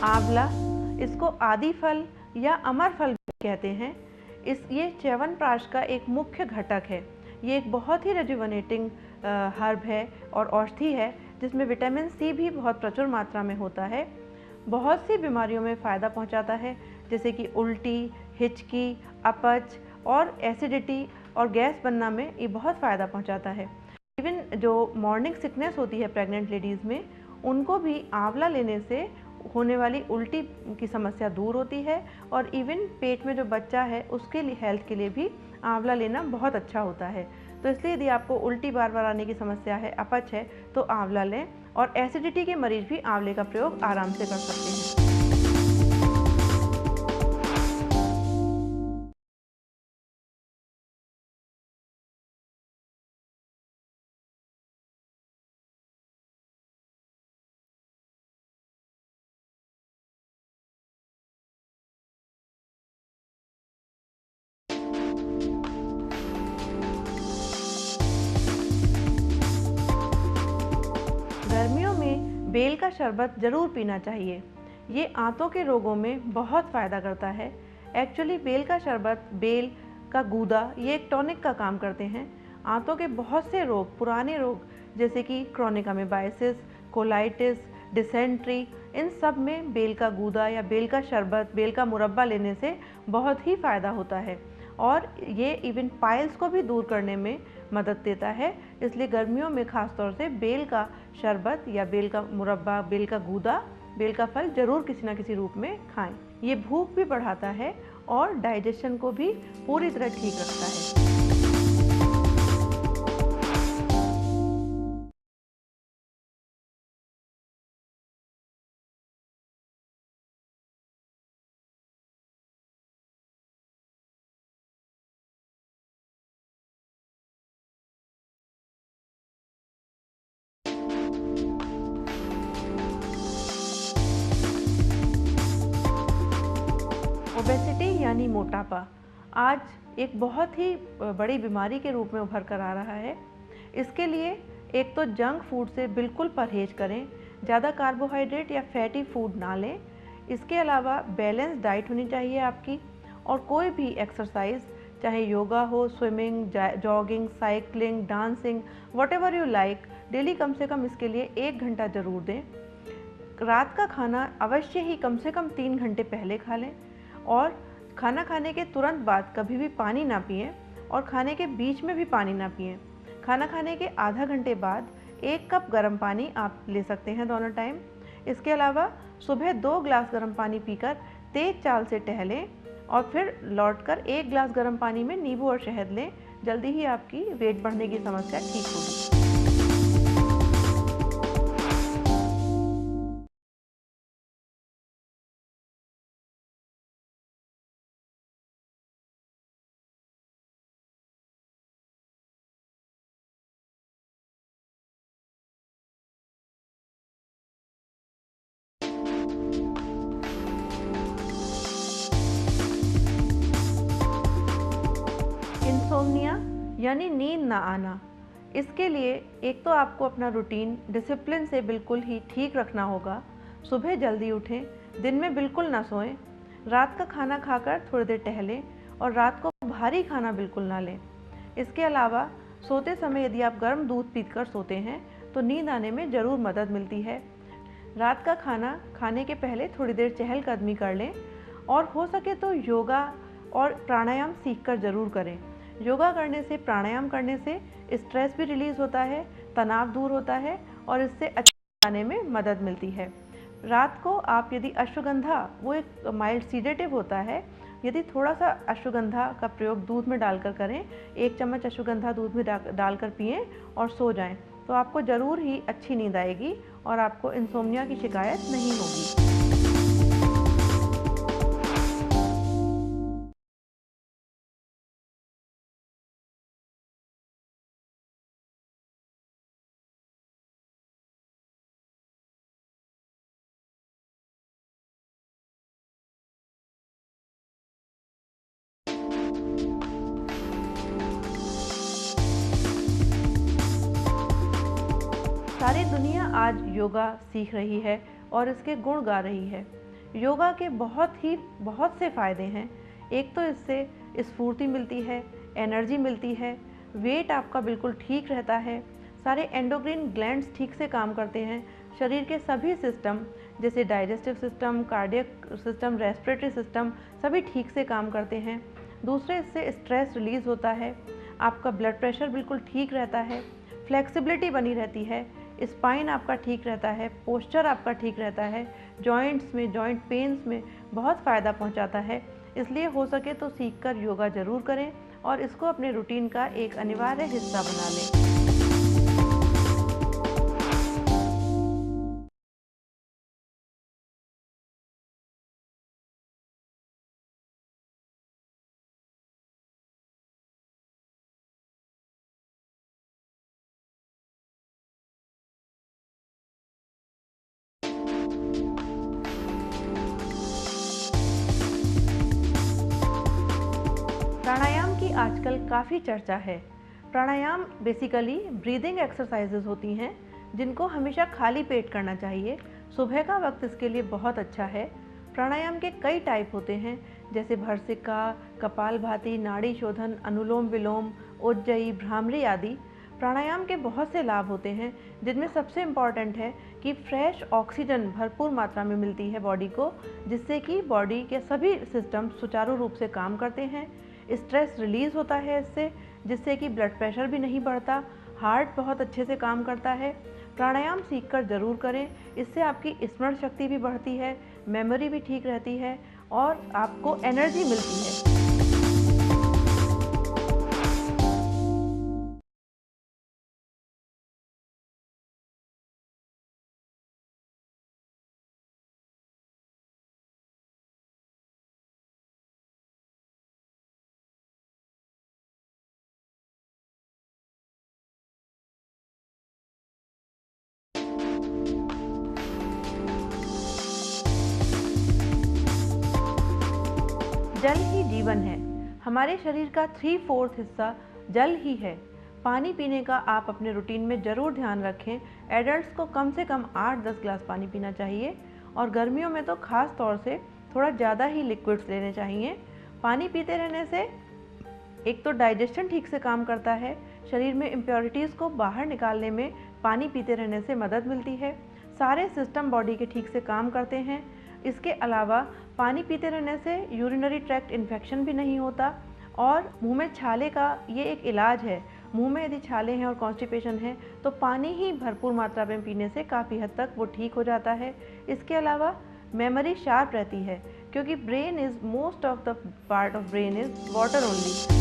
आंवला, इसको आदि फल या अमर फल भी कहते हैं। ये च्यवनप्राश का एक मुख्य घटक है। ये एक बहुत ही रेजुवेनेटिंग हर्ब है और औषधि है, जिसमें विटामिन सी भी बहुत प्रचुर मात्रा में होता है। बहुत सी बीमारियों में फ़ायदा पहुंचाता है, जैसे कि उल्टी, हिचकी, अपच और एसिडिटी और गैस बनना में ये बहुत फ़ायदा पहुंचाता है। इवन जो मॉर्निंग सिकनेस होती है प्रेग्नेंट लेडीज़ में, उनको भी आंवला लेने से होने वाली उल्टी की समस्या दूर होती है। और इवन पेट में जो बच्चा है उसके लिए, हेल्थ के लिए भी आंवला लेना बहुत अच्छा होता है। तो इसलिए यदि आपको उल्टी बार बार आने की समस्या है, अपच है, तो आंवला लें। और एसिडिटी के मरीज भी आंवले का प्रयोग आराम से कर सकते हैं। गर्मियों में बेल का शरबत ज़रूर पीना चाहिए। ये आंतों के रोगों में बहुत फ़ायदा करता है। एक्चुअली बेल का शरबत, बेल का गूदा, ये एक टॉनिक का काम करते हैं। आंतों के बहुत से रोग, पुराने रोग जैसे कि क्रोनिक अमीबाइसिस, कोलाइटिस, डिसेंट्री, इन सब में बेल का गूदा या बेल का शरबत, बेल का मुरब्बा लेने से बहुत ही फ़ायदा होता है। और ये इवन पाइल्स को भी दूर करने में मदद देता है। इसलिए गर्मियों में ख़ास तौर से बेल का शरबत या बेल का मुरब्बा, बेल का गूदा, बेल का फल ज़रूर किसी न किसी रूप में खाएं। ये भूख भी बढ़ाता है और डाइजेशन को भी पूरी तरह ठीक रखता है। ओबेसिटी यानी मोटापा आज एक बहुत ही बड़ी बीमारी के रूप में उभर कर आ रहा है। इसके लिए एक तो जंक फूड से बिल्कुल परहेज करें, ज़्यादा कार्बोहाइड्रेट या फैटी फूड ना लें। इसके अलावा बैलेंस डाइट होनी चाहिए आपकी, और कोई भी एक्सरसाइज, चाहे योगा हो, swimming, jogging, cycling, dancing, whatever you like, daily कम से कम इसके लिए 1 घंटा ज़रूर दें। रात का खाना अवश्य ही कम से कम 3 घंटे पहले खा लें, और खाना खाने के तुरंत बाद कभी भी पानी ना पिएं, और खाने के बीच में भी पानी ना पिएं। खाना खाने के आधा घंटे बाद 1 कप गर्म पानी आप ले सकते हैं दोनों टाइम। इसके अलावा सुबह 2 ग्लास गर्म पानी पीकर तेज चाल से टहलें, और फिर लौटकर 1 ग्लास गर्म पानी में नींबू और शहद लें। जल्दी ही आपकी वेट बढ़ने की समस्या ठीक होगी। इंसोम्निया यानी नींद ना आना, इसके लिए एक तो आपको अपना रूटीन डिसिप्लिन से बिल्कुल ही ठीक रखना होगा। सुबह जल्दी उठें, दिन में बिल्कुल ना सोएं, रात का खाना खाकर थोड़ी देर टहलें, और रात को भारी खाना बिल्कुल ना लें। इसके अलावा सोते समय यदि आप गर्म दूध पीकर सोते हैं तो नींद आने में ज़रूर मदद मिलती है। रात का खाना खाने के पहले थोड़ी देर चहलकदमी कर लें, और हो सके तो योगा और प्राणायाम सीखकर ज़रूर करें। योगा करने से, प्राणायाम करने से स्ट्रेस भी रिलीज़ होता है, तनाव दूर होता है, और इससे अच्छे खाने में मदद मिलती है। रात को आप यदि अश्वगंधा, वो एक माइल्ड सीडेटिव होता है, यदि थोड़ा सा अश्वगंधा का प्रयोग दूध में डालकर करें, 1 चम्मच अश्वगंधा दूध में डालकर पिएं और सो जाएं, तो आपको ज़रूर ही अच्छी नींद आएगी और आपको इंसोम्निया की शिकायत नहीं होगी। सारी दुनिया आज योगा सीख रही है और इसके गुण गा रही है। योगा के बहुत से फ़ायदे हैं। एक तो इससे स्फूर्ति मिलती है, एनर्जी मिलती है, वेट आपका बिल्कुल ठीक रहता है, सारे एंडोक्राइन ग्लैंड्स ठीक से काम करते हैं, शरीर के सभी सिस्टम जैसे digestive system, cardiac system, respiratory system सभी ठीक से काम करते हैं। दूसरे, इससे स्ट्रेस रिलीज़ होता है, आपका ब्लड प्रेशर बिल्कुल ठीक रहता है, फ्लेक्सिबिलिटी बनी रहती है, स्पाइन आपका ठीक रहता है, पोस्चर आपका ठीक रहता है, जॉइंट्स में, जॉइंट पेन्स में बहुत फ़ायदा पहुंचाता है। इसलिए हो सके तो सीखकर योगा ज़रूर करें और इसको अपने रूटीन का एक अनिवार्य हिस्सा बना लें। प्राणायाम की आजकल काफ़ी चर्चा है। प्राणायाम बेसिकली ब्रीदिंग एक्सरसाइजेज होती हैं जिनको हमेशा खाली पेट करना चाहिए। सुबह का वक्त इसके लिए बहुत अच्छा है। प्राणायाम के कई टाइप होते हैं जैसे भर्सिका, कपालभाति, नाड़ी शोधन, अनुलोम विलोम, उज्जयी, भ्रामरी आदि। प्राणायाम के बहुत से लाभ होते हैं जिनमें सबसे इम्पॉर्टेंट है कि फ्रेश ऑक्सीजन भरपूर मात्रा में मिलती है बॉडी को, जिससे कि बॉडी के सभी सिस्टम सुचारू रूप से काम करते हैं। स्ट्रेस रिलीज़ होता है इससे, जिससे कि ब्लड प्रेशर भी नहीं बढ़ता, हार्ट बहुत अच्छे से काम करता है। प्राणायाम सीखकर ज़रूर करें, इससे आपकी स्मरण शक्ति भी बढ़ती है, मेमोरी भी ठीक रहती है और आपको एनर्जी मिलती है। जल ही जीवन है। हमारे शरीर का 3/4 हिस्सा जल ही है। पानी पीने का आप अपने रूटीन में ज़रूर ध्यान रखें। एडल्ट्स को कम से कम 8-10 ग्लास पानी पीना चाहिए और गर्मियों में तो ख़ास तौर से थोड़ा ज़्यादा ही लिक्विड्स लेने चाहिए। पानी पीते रहने से एक तो डाइजेशन ठीक से काम करता है, शरीर में इम्प्योरिटीज़ को बाहर निकालने में पानी पीते रहने से मदद मिलती है, सारे सिस्टम बॉडी के ठीक से काम करते हैं। इसके अलावा पानी पीते रहने से यूरिनरी ट्रैक्ट इन्फेक्शन भी नहीं होता और मुंह में छाले का ये एक इलाज है। मुंह में यदि छाले हैं और कॉन्स्टिपेशन है तो पानी ही भरपूर मात्रा में पीने से काफ़ी हद तक वो ठीक हो जाता है। इसके अलावा मेमोरी शार्प रहती है क्योंकि brain is most of the part of brain is water only.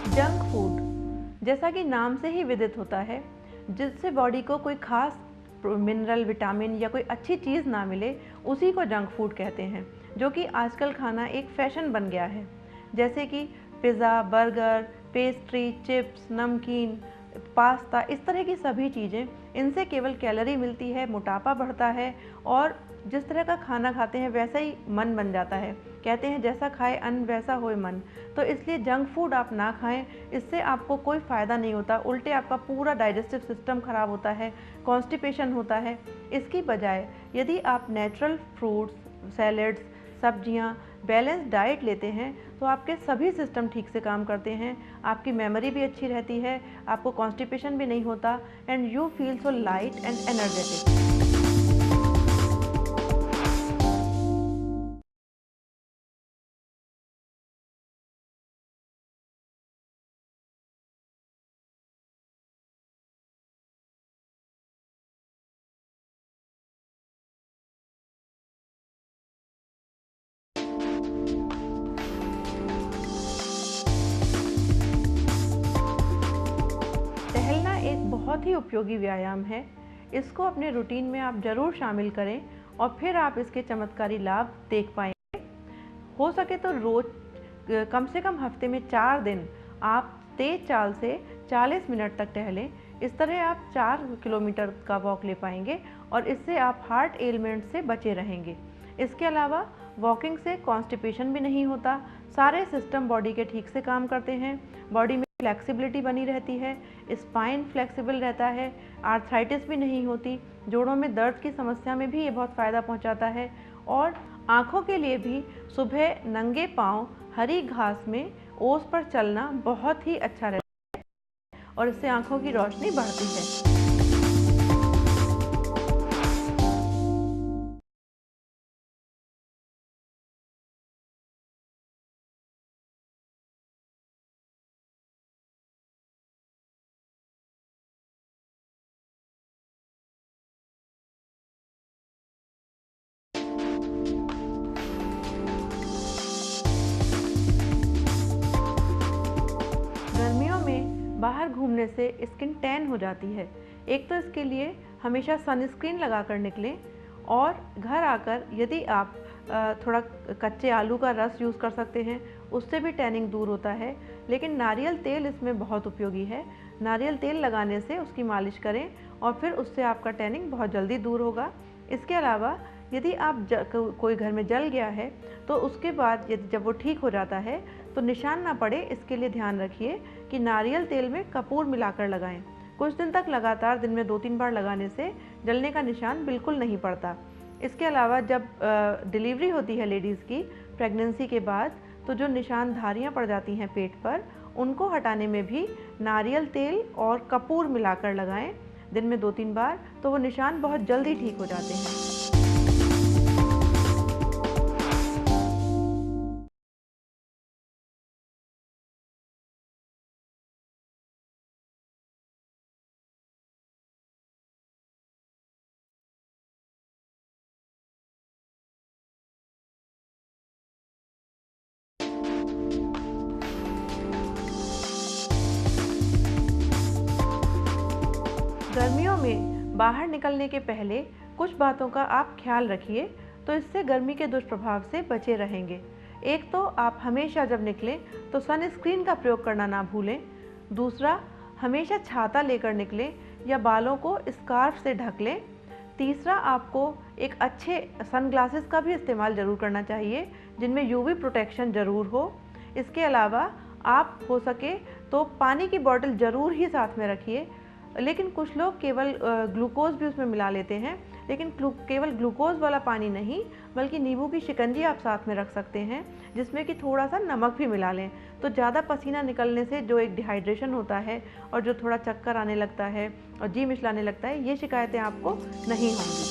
Junk food जैसा कि नाम से ही विदित होता है, जिससे बॉडी को कोई खास मिनरल, विटामिन या कोई अच्छी चीज़ ना मिले, उसी को जंक फूड कहते हैं, जो कि आजकल खाना एक फैशन बन गया है। जैसे कि पिज़्ज़ा, बर्गर, पेस्ट्री, चिप्स, नमकीन, पास्ता, इस तरह की सभी चीज़ें, इनसे केवल कैलोरी मिलती है, मोटापा बढ़ता है और जिस तरह का खाना खाते हैं वैसा ही मन बन जाता है। कहते हैं जैसा खाए अन्न वैसा होए मन। तो इसलिए जंक फूड आप ना खाएं, इससे आपको कोई फ़ायदा नहीं होता, उल्टे आपका पूरा डाइजेस्टिव सिस्टम ख़राब होता है, कॉन्स्टिपेशन होता है। इसकी बजाय यदि आप नेचुरल फ्रूट्स, सैलड्स, सब्जियां, बैलेंस डाइट लेते हैं तो आपके सभी सिस्टम ठीक से काम करते हैं, आपकी मेमोरी भी अच्छी रहती है, आपको कॉन्स्टिपेशन भी नहीं होता and you feel so light and energetic. टहलना एक बहुत ही उपयोगी व्यायाम है। इसको अपने रूटीन में आप ज़रूर शामिल करें और फिर आप इसके चमत्कारी लाभ देख पाएंगे। हो सके तो रोज़ कम से कम हफ्ते में 4 दिन आप तेज चाल से 40 मिनट तक टहलें। इस तरह आप 4 किलोमीटर का वॉक ले पाएंगे और इससे आप हार्ट एलिमेंट से बचे रहेंगे। इसके अलावा वॉकिंग से कॉन्स्टिपेशन भी नहीं होता, सारे सिस्टम बॉडी के ठीक से काम करते हैं, बॉडी में फ्लेक्सिबिलिटी बनी रहती है, स्पाइन फ्लेक्सिबल रहता है, आर्थराइटिस भी नहीं होती, जोड़ों में दर्द की समस्या में भी ये बहुत फ़ायदा पहुंचाता है। और आँखों के लिए भी सुबह नंगे पाँव हरी घास में ओस पर चलना बहुत ही अच्छा रहता है और इससे आँखों की रोशनी बढ़ती है। गर्मियों में बाहर घूमने से स्किन टैन हो जाती है। एक तो इसके लिए हमेशा सनस्क्रीन लगा कर निकलें और घर आकर यदि आप थोड़ा कच्चे आलू का रस यूज़ कर सकते हैं, उससे भी टैनिंग दूर होता है। लेकिन नारियल तेल इसमें बहुत उपयोगी है। नारियल तेल लगाने से उसकी मालिश करें और फिर उससे आपका टैनिंग बहुत जल्दी दूर होगा। इसके अलावा यदि आप कोई घर में जल गया है तो उसके बाद यदि जब वो ठीक हो जाता है तो निशान ना पड़े, इसके लिए ध्यान रखिए कि नारियल तेल में कपूर मिलाकर लगाएं। कुछ दिन तक लगातार दिन में 2-3 बार लगाने से जलने का निशान बिल्कुल नहीं पड़ता। इसके अलावा जब डिलीवरी होती है लेडीज़ की प्रेगनेंसी के बाद, तो जो निशान धारियाँ पड़ जाती हैं पेट पर, उनको हटाने में भी नारियल तेल और कपूर मिलाकर लगाएं दिन में 2-3 बार, तो वो निशान बहुत जल्दी ठीक हो जाते हैं। गर्मियों में बाहर निकलने के पहले कुछ बातों का आप ख्याल रखिए, तो इससे गर्मी के दुष्प्रभाव से बचे रहेंगे। एक तो आप हमेशा जब निकलें तो सनस्क्रीन का प्रयोग करना ना भूलें। दूसरा, हमेशा छाता लेकर निकलें या बालों को स्कार्फ से ढक लें। तीसरा, आपको एक अच्छे सनग्लासेस का भी इस्तेमाल ज़रूर करना चाहिए जिनमें यूवी प्रोटेक्शन ज़रूर हो। इसके अलावा आप हो सके तो पानी की बोतल ज़रूर ही साथ में रखिए। लेकिन कुछ लोग केवल ग्लूकोज़ भी उसमें मिला लेते हैं, लेकिन केवल ग्लूकोज़ वाला पानी नहीं बल्कि नींबू की शिकंजी आप साथ में रख सकते हैं, जिसमें कि थोड़ा सा नमक भी मिला लें। तो ज़्यादा पसीना निकलने से जो एक डिहाइड्रेशन होता है और जो थोड़ा चक्कर आने लगता है और जी मिचलाने लगता है, ये शिकायतें आपको नहीं होंगी।